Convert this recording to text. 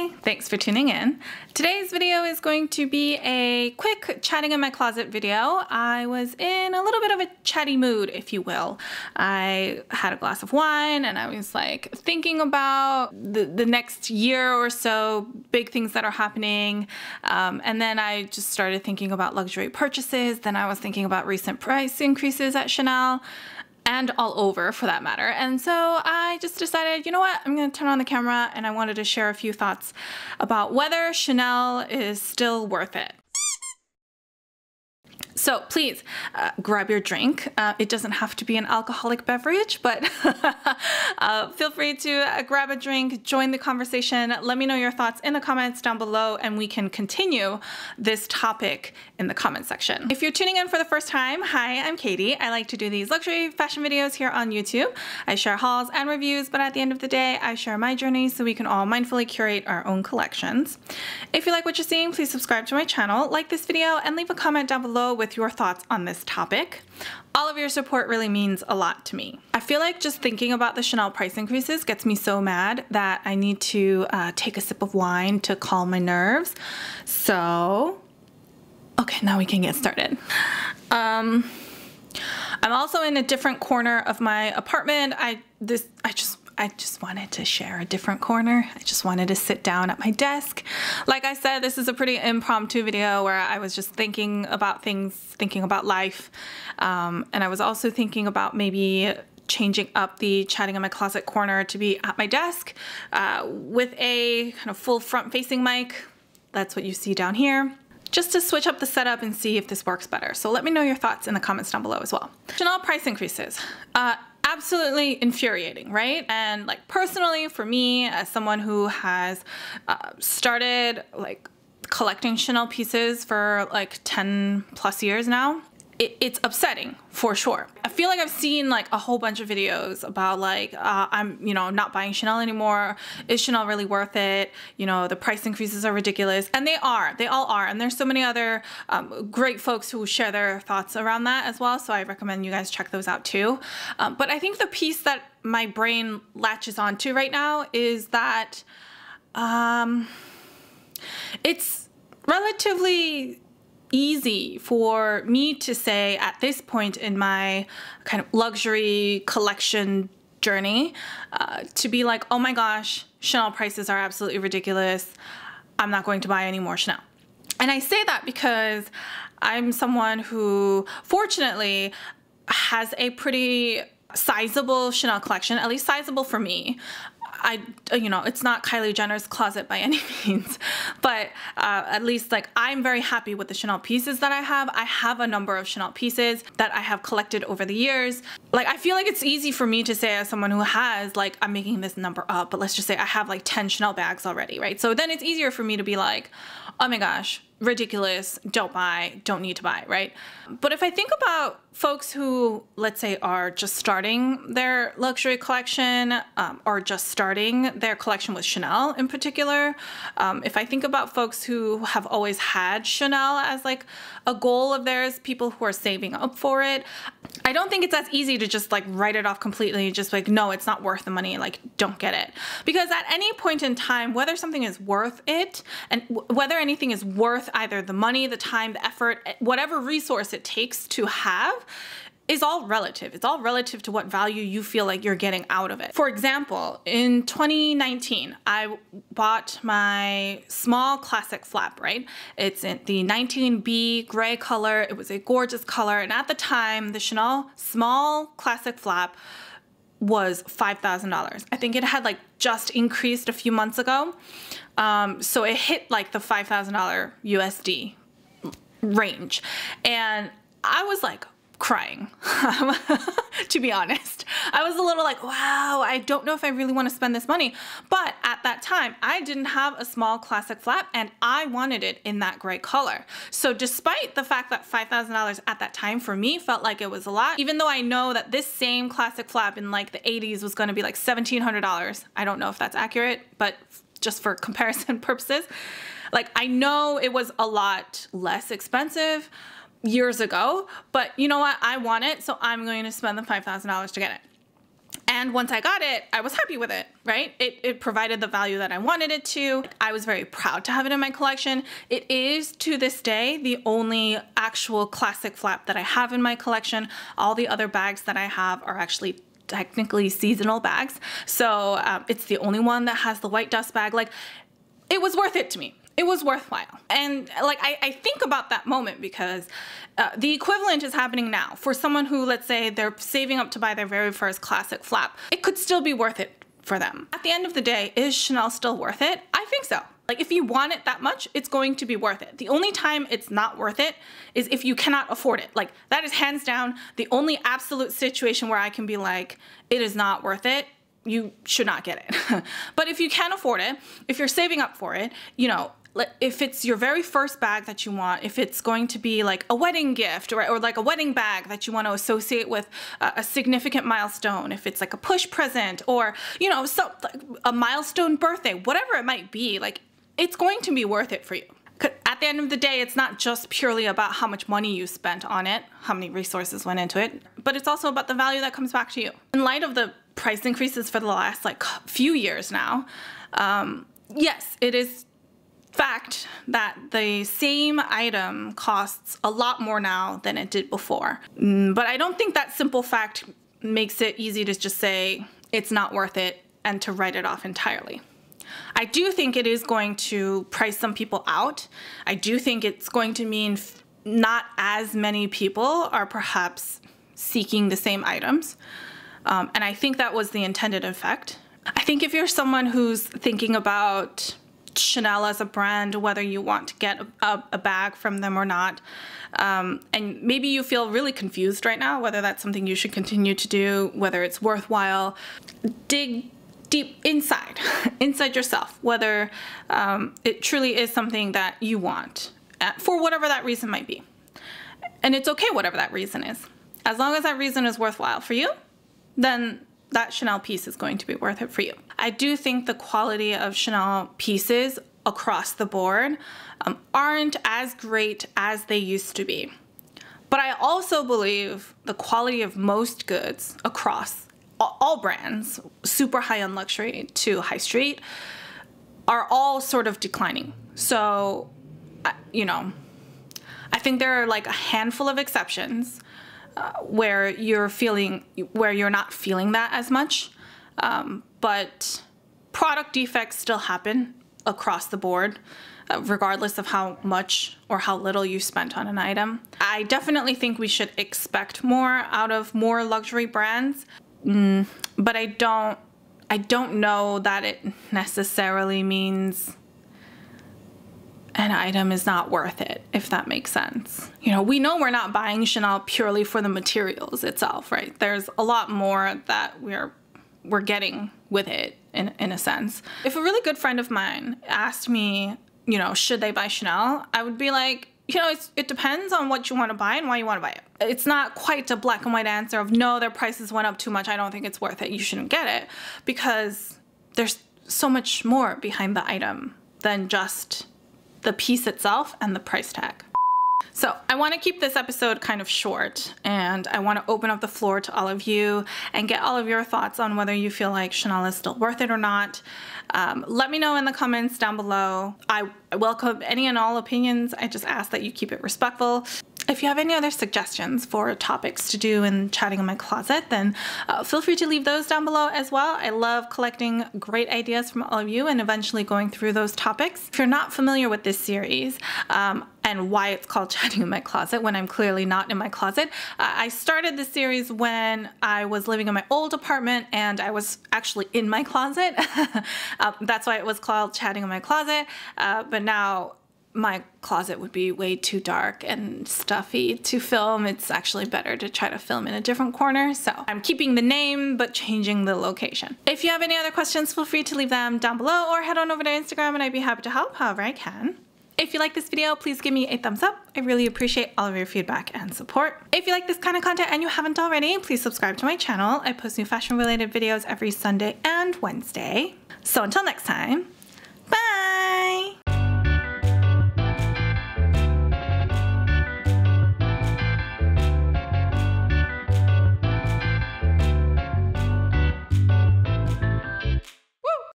Hi, thanks for tuning in. Today's video is going to be a quick chatting in my closet video. I was in a little bit of a chatty mood, if you will. I had a glass of wine and I was like thinking about the next year or so, big things that are happening. And then I just started thinking about luxury purchases. Then I was thinking about recent price increases at Chanel. And all over for that matter. And so I just decided, you know what, I'm gonna turn on the camera and I wanted to share a few thoughts about whether Chanel is still worth it. So please grab your drink. It doesn't have to be an alcoholic beverage, but feel free to grab a drink, join the conversation. Let me know your thoughts in the comments down below and we can continue this topic in the comment section. If you're tuning in for the first time, hi, I'm Katie. I like to do these luxury fashion videos here on YouTube. I share hauls and reviews, but at the end of the day, I share my journey so we can all mindfully curate our own collections. If you like what you're seeing, please subscribe to my channel, like this video, and leave a comment down below with your thoughts on this topic. All of your support really means a lot to me. I feel like just thinking about the Chanel price increases gets me so mad that I need to take a sip of wine to calm my nerves. So, okay, now we can get started. I'm also in a different corner of my apartment. I just wanted to share a different corner. I just wanted to sit down at my desk. Like I said, this is a pretty impromptu video where I was just thinking about things, thinking about life. And I was also thinking about maybe changing up the chatting in my closet corner to be at my desk with a kind of full front-facing mic. That's what you see down here. Just to switch up the setup and see if this works better. So let me know your thoughts in the comments down below as well. Chanel price increases. Absolutely infuriating, right? And like personally for me, as someone who has started like collecting Chanel pieces for like 10 plus years now, it's upsetting for sure. I feel like I've seen like a whole bunch of videos about like, I'm, not buying Chanel anymore. Is Chanel really worth it? The price increases are ridiculous. And they all are. And there's so many other great folks who share their thoughts around that as well. So I recommend you guys check those out too. But I think the piece that my brain latches onto right now is that it's relatively easy for me to say at this point in my kind of luxury collection journey to be like, oh my gosh, Chanel prices are absolutely ridiculous. I'm not going to buy any more Chanel. And I say that because I'm someone who fortunately has a pretty sizable Chanel collection, at least sizable for me. It's not Kylie Jenner's closet by any means, but at least like I'm very happy with the Chanel pieces that I have. I have a number of Chanel pieces that I have collected over the years. Like I feel like it's easy for me to say as someone who has like, I'm making this number up, but let's just say I have like 10 Chanel bags already, right? So then it's easier for me to be like, oh my gosh, ridiculous, don't buy, don't need to buy, right? But if I think about folks who, let's say, are just starting their luxury collection or just starting their collection with Chanel in particular, if I think about folks who have always had Chanel as like a goal of theirs, people who are saving up for it, I don't think it's as easy to just like write it off completely, just like, no, it's not worth the money, like don't get it. Because at any point in time, whether something is worth it and whether anything is worth either the money, the time, the effort, whatever resource it takes to have is all relative. It's all relative to what value you feel like you're getting out of it. For example, in 2019, I bought my small classic flap, right? It's in the 19B gray color. It was a gorgeous color. And at the time, the Chanel small classic flap was $5,000. I think it had like just increased a few months ago. So it hit like the $5,000 USD range. And I was like crying, to be honest. I was a little like, wow, I don't know if I really want to spend this money. But at that time, I didn't have a small classic flap and I wanted it in that gray color. So despite the fact that $5,000 at that time for me felt like it was a lot, even though I know that this same classic flap in like the 80s was going to be like $1,700. I don't know if that's accurate, but just for comparison purposes, like I know it was a lot less expensive years ago, but you know what? I want it, so I'm going to spend the $5,000 to get it. And once I got it, I was happy with it, right? It provided the value that I wanted it to. I was very proud to have it in my collection. It is, to this day, the only actual classic flap that I have in my collection. All the other bags that I have are actually technically seasonal bags. So it's the only one that has the white dust bag. Like, it was worth it to me. It was worthwhile. And like, I think about that moment because the equivalent is happening now. For someone who, let's say, they're saving up to buy their very first classic flap, it could still be worth it for them. At the end of the day, is Chanel still worth it? I think so. Like, if you want it that much, it's going to be worth it. The only time it's not worth it is if you cannot afford it. Like, that is hands down the only absolute situation where I can be like, it is not worth it. You should not get it. But if you can afford it, if you're saving up for it, you know, if it's your very first bag that you want, if it's going to be like a wedding gift or like a wedding bag that you want to associate with a significant milestone, if it's like a push present or, you know, like a milestone birthday, whatever it might be, like, it's going to be worth it for you. 'Cause at the end of the day, it's not just purely about how much money you spent on it, how many resources went into it, but it's also about the value that comes back to you. In light of the price increases for the last like few years now, yes, it is fact that the same item costs a lot more now than it did before. But I don't think that simple fact makes it easy to just say it's not worth it and to write it off entirely. I do think it is going to price some people out. I do think it's going to mean not as many people are perhaps seeking the same items. And I think that was the intended effect. I think if you're someone who's thinking about Chanel as a brand, whether you want to get a bag from them or not, and maybe you feel really confused right now, whether that's something you should continue to do, whether it's worthwhile, dig deep inside yourself, whether it truly is something that you want for whatever that reason might be. And it's okay, whatever that reason is. As long as that reason is worthwhile for you, then that Chanel piece is going to be worth it for you. I do think the quality of Chanel pieces across the board aren't as great as they used to be. But I also believe the quality of most goods across all brands, super high-end luxury to high street, are all sort of declining. So, you know, I think there are like a handful of exceptions where you're not feeling that as much, but product defects still happen across the board, regardless of how much or how little you spent on an item. I definitely think we should expect more out of more luxury brands, but I don't know that it necessarily means an item is not worth it, if that makes sense. You know, we know we're not buying Chanel purely for the materials itself, right? There's a lot more that we're getting with it in a sense. If a really good friend of mine asked me, you know, should they buy Chanel? I would be like, you know, it depends on what you want to buy and why you want to buy it. It's not quite a black and white answer of no, their prices went up too much, I don't think it's worth it, you shouldn't get it, because there's so much more behind the item than just the piece itself and the price tag. So I want to keep this episode kind of short, and I want to open up the floor to all of you and get all of your thoughts on whether you feel like Chanel is still worth it or not. Let me know in the comments down below. I welcome any and all opinions. I just ask that you keep it respectful. If you have any other suggestions for topics to do in Chatting in My Closet, then feel free to leave those down below as well. I love collecting great ideas from all of you and eventually going through those topics. If you're not familiar with this series and why it's called Chatting in My Closet when I'm clearly not in my closet, I started this series when I was living in my old apartment and I was actually in my closet. That's why it was called Chatting in My Closet, but now my closet would be way too dark and stuffy to film. It's actually better to try to film in a different corner. So I'm keeping the name, but changing the location. If you have any other questions, feel free to leave them down below or head on over to Instagram and I'd be happy to help however I can. If you like this video, please give me a thumbs up. I really appreciate all of your feedback and support. If you like this kind of content and you haven't already, please subscribe to my channel. I post new fashion related videos every Sunday and Wednesday. So until next time,